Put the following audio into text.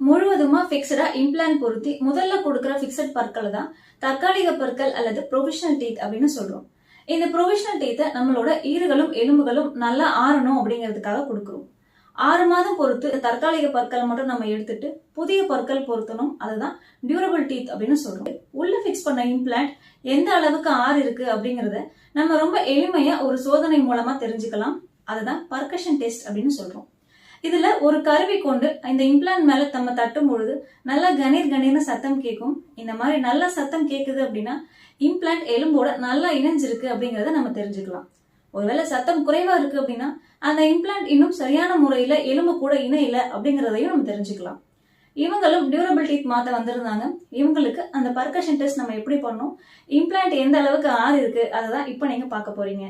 முழுவதுமா பிக்ஸ்டா இம்ப்ளான்ட் பொருத்தி முதல்ல கொடுக்கிற பிக்சட் பற்களை தான் தற்காலிக பற்கள் அல்லது ப்ரொவிஷனல் டீத் அப்படின்னு சொல்றோம். இந்த ப்ரொவிஷனல் டீத்தை நம்மளோட ஈறுகளும் எலும்புகளும் நல்லா ஆறணும் அப்படிங்கிறதுக்காக கொடுக்குறோம். 6 மாதம் பொறுத்து தற்காலிக பற்களை மட்டும் நம்ம எடுத்துட்டு புதிய பற்கள் பொருத்தணும். அதுதான் டியூரபிள் டீத் அப்படின்னு சொல்றோம். உள்ள பிக்ஸ் பண்ண இம்ப்ளான்ட் எந்த அளவுக்கு ஆறு இருக்கு அப்படிங்கறத நம்ம ரொம்ப எளிமையா ஒரு சோதனை மூலமா தெரிஞ்சுக்கலாம். அதுதான் பர்கஷன் டெஸ்ட் அப்படின்னு சொல்றோம். இதுல ஒரு கருவி கொண்டு இந்த இம்ப்ளான்ட் மேல நம்ம தட்டும் பொழுது நல்லா கணீர் கணீர்னு சத்தம் கேட்கும். இந்த மாதிரி நல்ல சத்தம் கேக்குது அப்படின்னா இம்ப்ளான்ட் எலும்போட நல்லா இணைஞ்சிருக்கு அப்படிங்கறத நம்ம தெரிஞ்சுக்கலாம். ஒருவேளை சத்தம் குறைவா இருக்கு அப்படின்னா அந்த இம்ப்ளான்ட் இன்னும் சரியான முறையில எலும்பு கூட இணையில அப்படிங்கறதையும் நம்ம தெரிஞ்சுக்கலாம். இவங்களும் டியூரபிள் டீத் மாத்த வந்திருந்தாங்க. இவங்களுக்கு அந்த பர்கஷன் டெஸ்ட் நம்ம எப்படி பண்ணோம், இம்ப்ளான்ட் எந்த அளவுக்கு ஆறு இருக்கு அதை தான் இப்ப நீங்க பார்க்க போறீங்க.